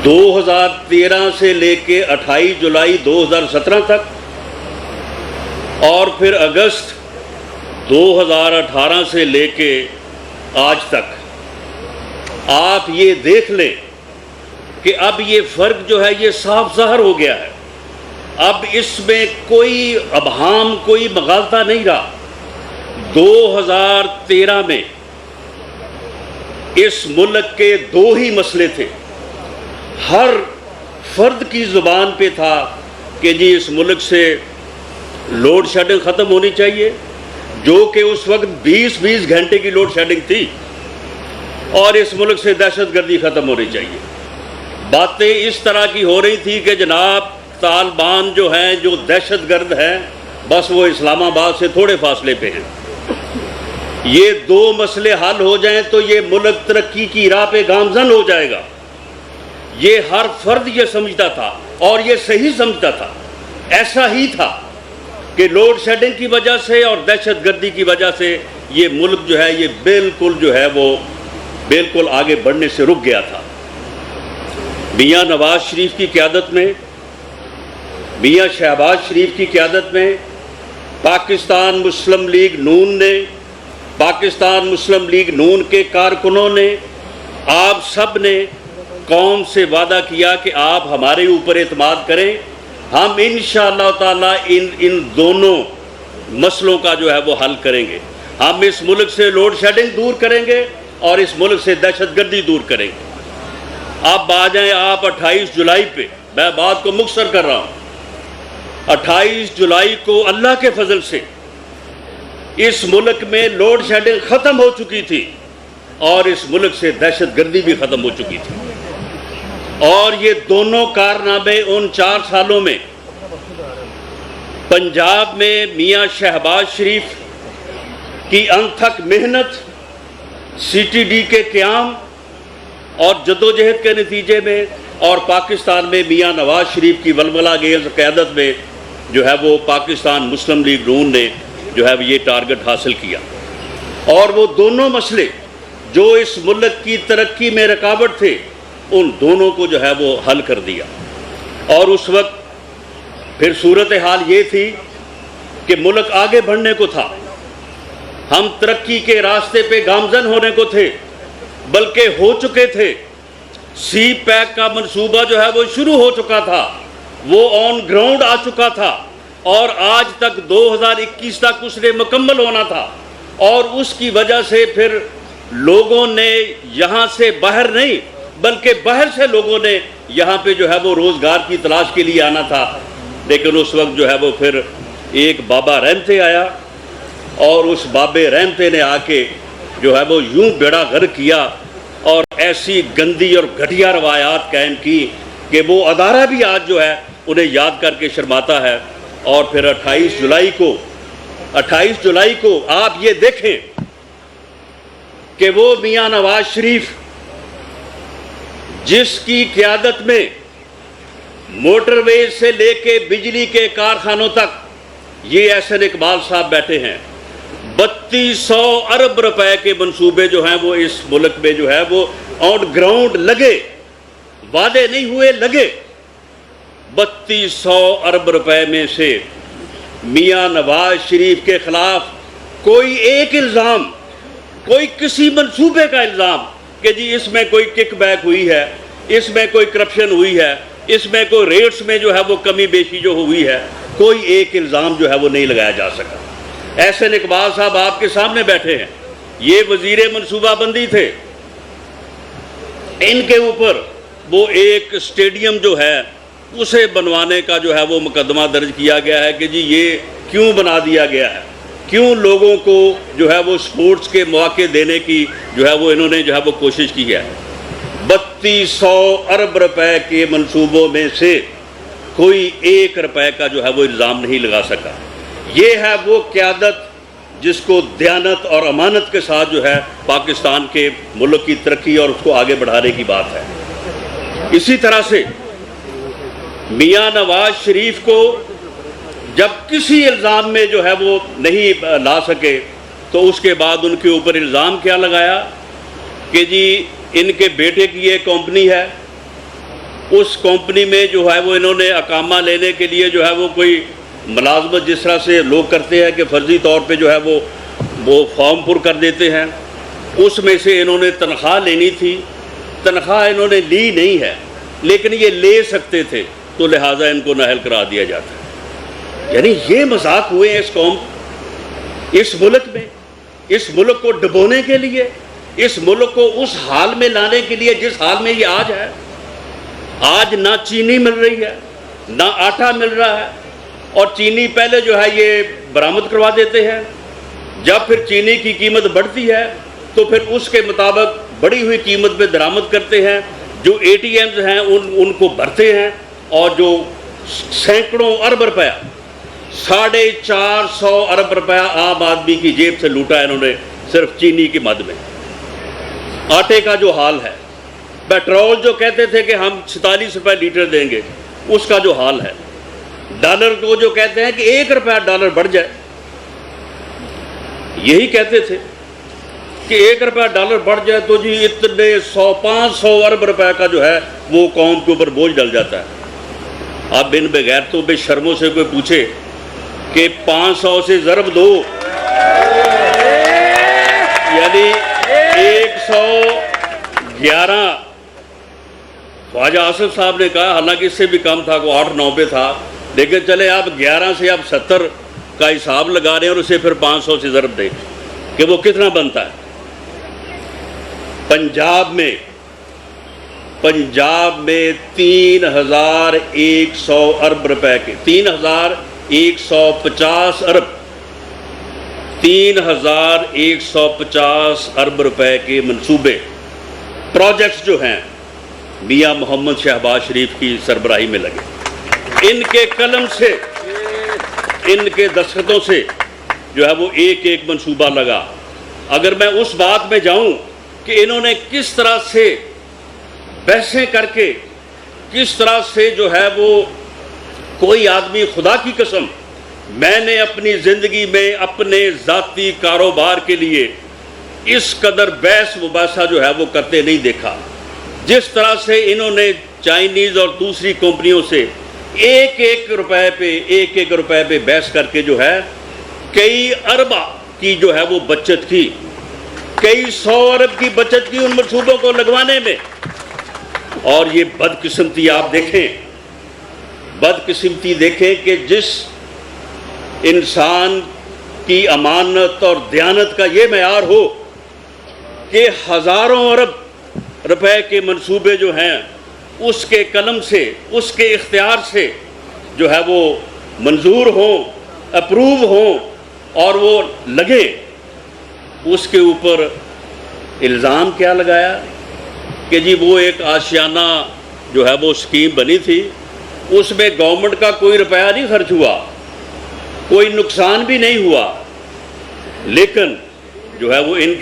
2013 سے لے کے 28 جولائی 2017 تک اور پھر اگست 2018 سے لے کے آج تک آپ یہ دیکھ لیں کہ اب یہ فرق جو ہے یہ صاف ظاہر ہو گیا ہے. اب اس میں کوئی ابہام کوئی مغالطہ نہیں رہا. 2013 میں اس ملک کے دو ہی مسئلے تھے. ہر فرد کی زبان پہ تھا کہ جی اس ملک سے لوڈ شیڈنگ ختم ہونی چاہیے، جو کہ اس وقت 20 گھنٹے کی لوڈ شیڈنگ تھی، اور اس ملک سے دہشت گردی ختم ہونی چاہیے. باتیں اس طرح کی ہو رہی تھی کہ جناب طالبان جو ہیں، جو دہشت گرد ہیں، بس وہ اسلام آباد سے تھوڑے فاصلے پہ ہیں. یہ دو مسئلے حل ہو جائیں تو یہ ملک ترقی کی راہ پہ گامزن ہو جائے گا. یہ ہر فرد یہ سمجھتا تھا اور یہ صحیح سمجھتا تھا. ایسا ہی تھا کہ لوڈ شیڈنگ کی وجہ سے اور دہشت گردی کی وجہ سے یہ ملک جو ہے یہ بالکل جو ہے وہ بالکل آگے بڑھنے سے رک گیا تھا. میاں نواز شریف کی قیادت میں، میاں شہباز شریف کی قیادت میں پاکستان مسلم لیگ نون نے، پاکستان مسلم لیگ نون کے کارکنوں نے، آپ سب نے قوم سے وعدہ کیا کہ آپ ہمارے اوپر اعتماد کریں، ہم انشاءاللہ تعالی ان دونوں مسئلوں کا جو ہے وہ حل کریں گے. ہم اس ملک سے لوڈ شیڈنگ دور کریں گے اور اس ملک سے دہشت گردی دور کریں گے. اب آ جائیں آپ 28 جولائی پہ، میں بات کو مختصر کر رہا ہوں. 28 جولائی کو اللہ کے فضل سے اس ملک میں لوڈ شیڈنگ ختم ہو چکی تھی اور اس ملک سے دہشت گردی بھی ختم ہو چکی تھی. اور یہ دونوں کارنامے ان 4 سالوں میں پنجاب میں میاں شہباز شریف کی انتھک محنت، سی ٹی ڈی کے قیام اور جدوجہد کے نتیجے میں، اور پاکستان میں میاں نواز شریف کی ولولہ گیز قیادت میں جو ہے وہ پاکستان مسلم لیگ نون نے جو ہے یہ ٹارگٹ حاصل کیا. اور وہ دونوں مسئلے جو اس ملک کی ترقی میں رکاوٹ تھے، ان دونوں کو جو ہے وہ حل کر دیا. اور اس وقت پھر صورتحال یہ تھی کہ ملک آگے بڑھنے کو تھا، ہم ترقی کے راستے پہ گامزن ہونے کو تھے، بلکہ ہو چکے تھے. سی پیک کا منصوبہ جو ہے وہ شروع ہو چکا تھا، وہ آن گراؤنڈ آ چکا تھا، اور آج تک 2021 تک اس نے مکمل ہونا تھا. اور اس کی وجہ سے پھر لوگوں نے یہاں سے باہر نہیں بلکہ باہر سے لوگوں نے یہاں پہ جو ہے وہ روزگار کی تلاش کے لیے آنا تھا. لیکن اس وقت جو ہے وہ پھر ایک بابا رحمتے آیا، اور اس بابے رحمتے نے آ کے جو ہے وہ یوں بیڑا غرق کیا اور ایسی گندی اور گھٹیا روایات قائم کی کہ وہ ادارہ بھی آج جو ہے انہیں یاد کر کے شرماتا ہے. اور پھر 28 جولائی کو آپ یہ دیکھیں کہ وہ میاں نواز شریف جس کی قیادت میں موٹر ویز سے لے کے بجلی کے کارخانوں تک یہ احسن اقبال صاحب بیٹھے ہیں، 3200 ارب روپے کے منصوبے جو ہیں وہ اس ملک میں جو ہے وہ آن گراؤنڈ لگے، وعدے نہیں ہوئے، لگے. 3200 ارب روپے میں سے میاں نواز شریف کے خلاف کوئی ایک الزام، کوئی کسی منصوبے کا الزام کہ جی اس میں کوئی کک بیک ہوئی ہے، اس میں کوئی کرپشن ہوئی ہے، اس میں کوئی ریٹس میں جو ہے وہ کمی بیشی جو ہوئی ہے، کوئی ایک الزام جو ہے وہ نہیں لگایا جا سکا. احسن اقبال صاحب آپ کے سامنے بیٹھے ہیں، یہ وزیر منصوبہ بندی تھے. ان کے اوپر وہ ایک اسٹیڈیم جو ہے اسے بنوانے کا جو ہے وہ مقدمہ درج کیا گیا ہے کہ جی یہ کیوں بنا دیا گیا ہے، کیوں لوگوں کو جو ہے وہ سپورٹس کے مواقع دینے کی جو ہے وہ انہوں نے جو ہے وہ کوشش کی ہے. 3200 ارب روپے کے منصوبوں میں سے کوئی ایک روپے کا جو ہے وہ الزام نہیں لگا سکا. یہ ہے وہ قیادت جس کو دیانت اور امانت کے ساتھ جو ہے پاکستان کے ملک کی ترقی اور اس کو آگے بڑھانے کی بات ہے. اسی طرح سے میاں نواز شریف کو جب کسی الزام میں جو ہے وہ نہیں لا سکے تو اس کے بعد ان کے اوپر الزام کیا لگایا کہ جی ان کے بیٹے کی یہ کمپنی ہے اس کمپنی میں جو ہے وہ انہوں نے اقامہ لینے کے لیے جو ہے وہ کوئی ملازمت جس طرح سے لوگ کرتے ہیں کہ فرضی طور پہ جو ہے وہ فارم پر کر دیتے ہیں، اس میں سے انہوں نے تنخواہ لینی تھی، تنخواہ انہوں نے لی نہیں ہے، لیکن یہ لے سکتے تھے، تو لہٰذا ان کو نااہل قرار دیا جاتا ہے۔ یعنی یہ مذاق ہوئے ہیں اس قوم، اس ملک میں، اس ملک کو ڈبونے کے لیے، اس ملک کو اس حال میں لانے کے لیے جس حال میں یہ آج ہے۔ آج نہ چینی مل رہی ہے، نہ آٹا مل رہا ہے، اور چینی پہلے جو ہے یہ برآمد کروا دیتے ہیں، جب پھر چینی کی قیمت بڑھتی ہے تو پھر اس کے مطابق بڑھی ہوئی قیمت پہ درآمد کرتے ہیں، جو اے ٹی ایمز ہیں ان کو بھرتے ہیں، اور جو سینکڑوں ارب روپیہ 450 ارب روپیہ عام آدمی کی جیب سے لوٹا ہے انہوں نے صرف چینی کی مد میں۔ آٹے کا جو حال ہے، پیٹرول جو کہتے تھے کہ ہم 47 روپے لیٹر دیں گے، اس کا جو حال ہے، ڈالر کو جو کہتے ہیں کہ 1 روپیہ ڈالر بڑھ جائے، یہی کہتے تھے کہ 1 روپیہ ڈالر بڑھ جائے تو جی اتنے 500 ارب روپے کا جو ہے وہ قوم کے اوپر بوجھ ڈل جاتا ہے۔ اب ان بغیرتوں بے شرموں سے کوئی پوچھے کہ 500 سے ضرب دو، یعنی 111۔ خواجہ آصف صاحب نے کہا، حالانکہ اس سے بھی کم تھا، وہ 8-9 پہ تھا، لیکن چلے آپ 11 سے آپ 70 کا حساب لگا رہے ہیں اور اسے پھر 500 سے ضرب دیں کہ وہ کتنا بنتا ہے۔ پنجاب میں 3100 ارب روپے کے 3150 ارب 3150 ارب روپے کے منصوبے، پروجیکٹس جو ہیں میاں محمد شہباز شریف کی سربراہی میں لگے۔ ان کے قلم سے، ان کے دستخطوں سے جو ہے وہ ایک ایک منصوبہ لگا۔ اگر میں اس بات میں جاؤں کہ انہوں نے کس طرح سے بحثیں کر کے، کس طرح سے جو ہے وہ کوئی آدمی، خدا کی قسم میں نے اپنی زندگی میں اپنے ذاتی کاروبار کے لیے اس قدر بحث مباحثہ جو ہے وہ کرتے نہیں دیکھا، جس طرح سے انہوں نے چائنیز اور دوسری کمپنیوں سے ایک ایک روپے پہ بحث کر کے جو ہے کئی ارب کی جو ہے وہ بچت کی، کئی 100 ارب کی بچت کی ان منصوبوں کو لگوانے میں۔ اور یہ بدقسمتی آپ دیکھیں، بدقسمتی دیکھیں کہ جس انسان کی امانت اور دیانت کا یہ معیار ہو کہ ہزاروں ارب روپے کے منصوبے جو ہیں اس کے قلم سے، اس کے اختیار سے جو ہے وہ منظور ہوں، اپروو ہوں اور وہ لگے، اس کے اوپر الزام کیا لگایا کہ جی وہ ایک آشیانہ جو ہے وہ اسکیم بنی تھی، اس میں گورنمنٹ کا کوئی روپیہ نہیں خرچ ہوا، کوئی نقصان بھی نہیں ہوا، لیکن جو ہے وہ ان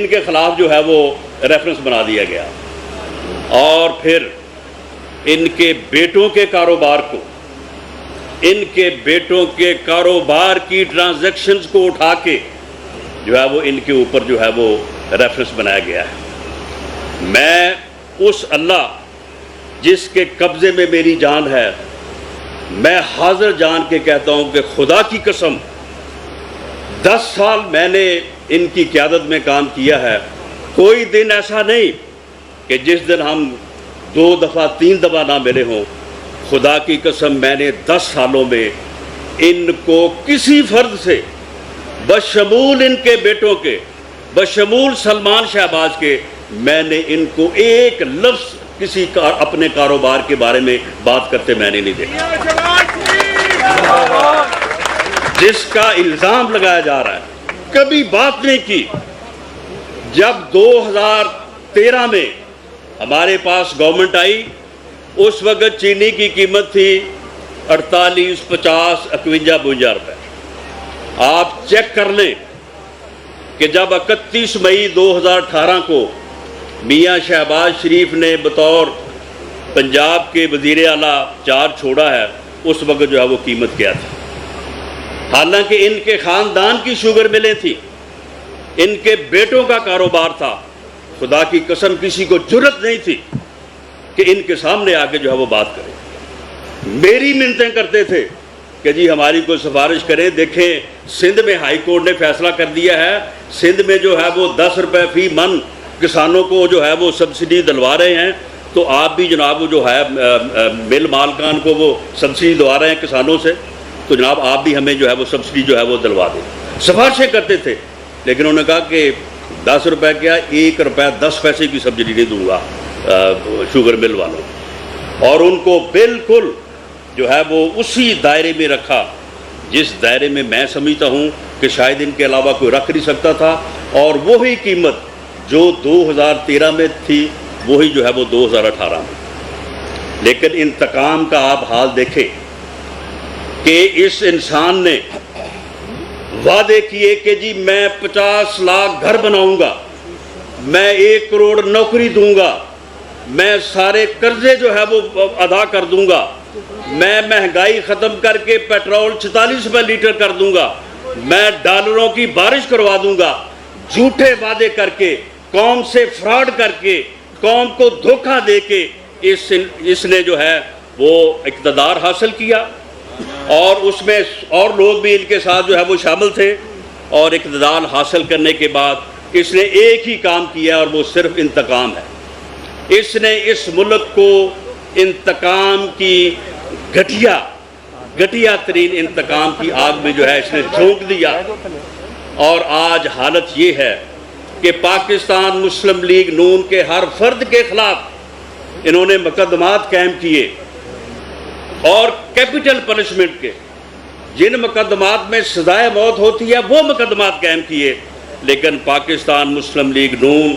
کے خلاف جو ہے وہ ریفرنس بنا دیا گیا، اور پھر ان کے بیٹوں کے کاروبار کو، ان کے بیٹوں کے کاروبار کی ٹرانزیکشنز کو اٹھا کے جو ہے وہ ان کے اوپر جو ہے وہ ریفرنس بنایا گیا ہے۔ میں اس اللہ جس کے قبضے میں میری جان ہے، میں حاضر جان کے کہتا ہوں کہ خدا کی قسم 10 سال میں نے ان کی قیادت میں کام کیا ہے، کوئی دن ایسا نہیں کہ جس دن ہم 2 دفعہ 3 دفعہ نہ ملے ہوں۔ خدا کی قسم میں نے 10 سالوں میں ان کو کسی فرد سے، بشمول ان کے بیٹوں کے، بشمول سلمان شہباز کے، میں نے ان کو ایک لفظ کسی اپنے کاروبار کے بارے میں بات کرتے میں نے نہیں دیکھا۔ جس کا الزام لگایا جا رہا ہے، کبھی بات نہیں کی۔ جب 2013 میں ہمارے پاس گورنمنٹ آئی، اس وقت چینی کی قیمت تھی 48، 50، 51، 52 روپے۔ آپ چیک کر لیں کہ جب 31 مئی 2018 کو میاں شہباز شریف نے بطور پنجاب کے وزیر اعلیٰ چارج چھوڑا ہے، اس وقت جو ہے وہ قیمت کیا تھی؟ حالانکہ ان کے خاندان کی شوگر ملیں تھیں، ان کے بیٹوں کا کاروبار تھا، خدا کی قسم کسی کو جرت نہیں تھی کہ ان کے سامنے آ کے جو ہے وہ بات کریں. میری منتیں کرتے تھے کہ جی ہماری کوئی سفارش کریں. دیکھیں سندھ میں ہائی کورٹ نے فیصلہ کر دیا ہے, سندھ میں جو ہے وہ 10 روپے فی من کسانوں کو جو ہے وہ سبسڈی دلوا رہے ہیں, تو آپ بھی جناب جو ہے مل مالکان کو وہ سبسڈی دلوا رہے ہیں کسانوں سے, تو جناب آپ بھی ہمیں جو ہے وہ سبسڈی جو ہے وہ دلوا دیں. سفارشیں کرتے تھے, لیکن انہوں نے کہا کہ 10 روپے کیا 1 روپے 10 پیسے کی سبسڈی نہیں دوں گا شوگر مل والوں, اور ان کو بالکل جو ہے وہ اسی دائرے میں رکھا جس دائرے میں میں سمجھتا ہوں کہ شاید ان کے علاوہ کوئی رکھ نہیں سکتا تھا. اور وہی قیمت جو 2013 میں تھی وہی جو ہے وہ 2018 میں. لیکن انتقام کا آپ حال دیکھیں کہ اس انسان نے وعدے کیے کہ جی میں 50 لاکھ گھر بناؤں گا, میں 1 کروڑ نوکری دوں گا, میں سارے قرضے جو ہے وہ ادا کر دوں گا, میں مہنگائی ختم کر کے پیٹرول 46 روپے لیٹر کر دوں گا, میں ڈالروں کی بارش کروا دوں گا. جھوٹے وعدے کر کے, قوم سے فراڈ کر کے, قوم کو دھوکہ دے کے اس نے جو ہے وہ اقتدار حاصل کیا, اور اس میں اور لوگ بھی ان کے ساتھ جو ہے وہ شامل تھے. اور اقتدار حاصل کرنے کے بعد اس نے ایک ہی کام کیا, اور وہ صرف انتقام ہے. اس نے اس ملک کو انتقام کی گھٹیا ترین انتقام کی آگ میں جو ہے اس نے جھونک دیا. اور آج حالت یہ ہے کہ پاکستان مسلم لیگ نون کے ہر فرد کے خلاف انہوں نے مقدمات قائم کیے, اور کیپٹل پنشمنٹ کے جن مقدمات میں سزائے موت ہوتی ہے وہ مقدمات قائم کیے. لیکن پاکستان مسلم لیگ نون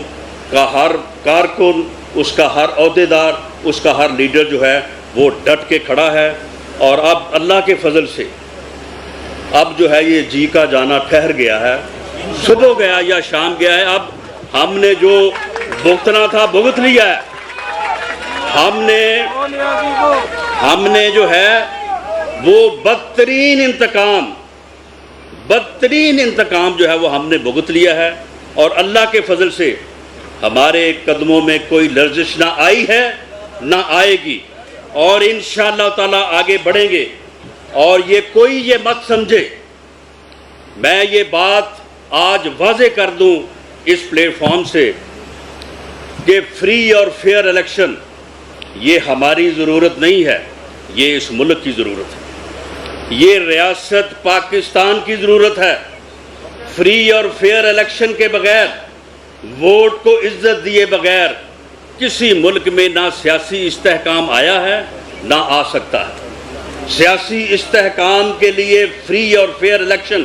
کا ہر کارکن, اس کا ہر عہدیدار, اس کا ہر لیڈر جو ہے وہ ڈٹ کے کھڑا ہے. اور اب اللہ کے فضل سے اب جو ہے یہ جی کا جانا ٹھہر گیا ہے, صبح گیا یا شام گیا ہے. اب ہم نے جو بھگتنا تھا بھگت لیا ہے. ہم نے جو ہے وہ بدترین انتقام جو ہے وہ ہم نے بھگت لیا ہے. اور اللہ کے فضل سے ہمارے قدموں میں کوئی لرزش نہ آئی ہے نہ آئے گی, اور انشاءاللہ تعالیٰ آگے بڑھیں گے. اور یہ کوئی یہ مت سمجھے, میں یہ بات آج واضح کر دوں اس پلیٹ فارم سے کہ فری اور فیئر الیکشن یہ ہماری ضرورت نہیں ہے, یہ اس ملک کی ضرورت ہے, یہ ریاست پاکستان کی ضرورت ہے. فری اور فیئر الیکشن کے بغیر, ووٹ کو عزت دیے بغیر کسی ملک میں نہ سیاسی استحکام آیا ہے نہ آ سکتا ہے. سیاسی استحکام کے لیے فری اور فیئر الیکشن,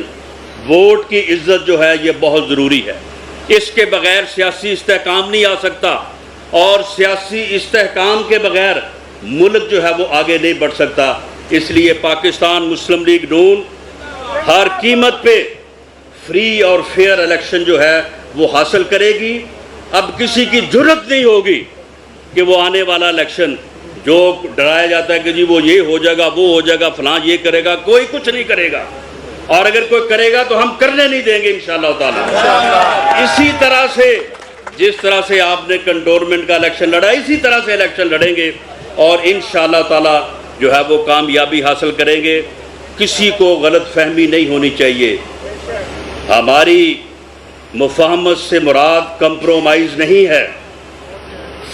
ووٹ کی عزت جو ہے یہ بہت ضروری ہے. اس کے بغیر سیاسی استحکام نہیں آ سکتا, اور سیاسی استحکام کے بغیر ملک جو ہے وہ آگے نہیں بڑھ سکتا. اس لیے پاکستان مسلم لیگ نون ہر قیمت پہ فری اور فیئر الیکشن جو ہے وہ حاصل کرے گی. اب کسی کی جرت نہیں ہوگی کہ وہ آنے والا الیکشن جو ڈرایا جاتا ہے کہ جی وہ یہ ہو جائے گا, وہ ہو جائے گا, فلاں یہ کرے گا, کوئی کچھ نہیں کرے گا. اور اگر کوئی کرے گا تو ہم کرنے نہیں دیں گے انشاءاللہ تعالی. اسی طرح سے جس طرح سے آپ نے کنٹونمنٹ کا الیکشن لڑا, اسی طرح سے الیکشن لڑیں گے, اور انشاءاللہ تعالی جو ہے وہ کامیابی حاصل کریں گے. کسی کو غلط فہمی نہیں ہونی چاہیے. ہماری مفاہمت سے مراد کمپرومائز نہیں ہے,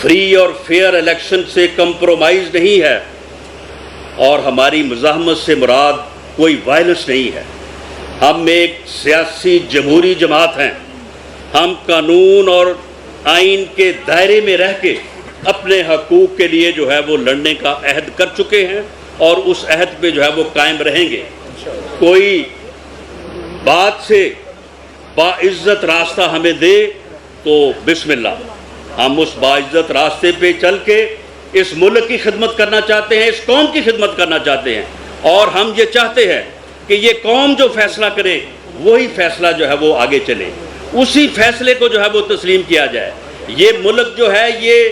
فری اور فیئر الیکشن سے کمپرومائز نہیں ہے, اور ہماری مزاحمت سے مراد کوئی وائلنس نہیں ہے. ہم ایک سیاسی جمہوری جماعت ہیں. ہم قانون اور آئین کے دائرے میں رہ کے اپنے حقوق کے لیے جو ہے وہ لڑنے کا عہد کر چکے ہیں, اور اس عہد پہ جو ہے وہ قائم رہیں گے. کوئی بات سے باعزت راستہ ہمیں دے تو بسم اللہ, ہم اس باعزت راستے پہ چل کے اس ملک کی خدمت کرنا چاہتے ہیں, اس قوم کی خدمت کرنا چاہتے ہیں. اور ہم یہ چاہتے ہیں کہ یہ قوم جو فیصلہ کرے وہی فیصلہ جو ہے وہ آگے چلے, اسی فیصلے کو جو ہے وہ تسلیم کیا جائے. یہ ملک جو ہے یہ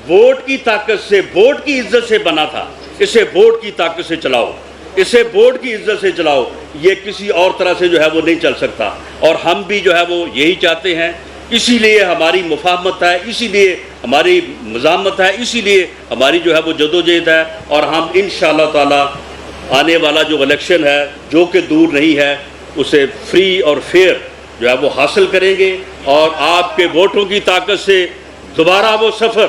ووٹ کی طاقت سے, ووٹ کی عزت سے بنا تھا. اسے ووٹ کی طاقت سے چلاؤ, اسے ووٹ کی عزت سے چلاؤ. یہ کسی اور طرح سے جو ہے وہ نہیں چل سکتا. اور ہم بھی جو ہے وہ یہی چاہتے ہیں اسی لیے ہماری مفاہمت ہے، اسی لیے ہماری مزاحمت ہے، اسی لیے ہماری جو ہے وہ جدوجہد ہے، اور ہم انشاءاللہ تعالی آنے والا جو الیکشن ہے جو کہ دور نہیں ہے اسے فری اور فیئر جو ہے وہ حاصل کریں گے، اور آپ کے ووٹوں کی طاقت سے دوبارہ وہ سفر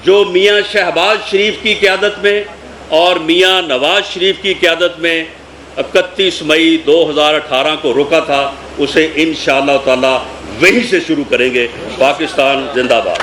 جو میاں شہباز شریف کی قیادت میں اور میاں نواز شریف کی قیادت میں 31 مئی 2018 کو رکا تھا، اسے انشاءاللہ تعالی وہیں سے شروع کریں گے۔ پاکستان زندہ باد۔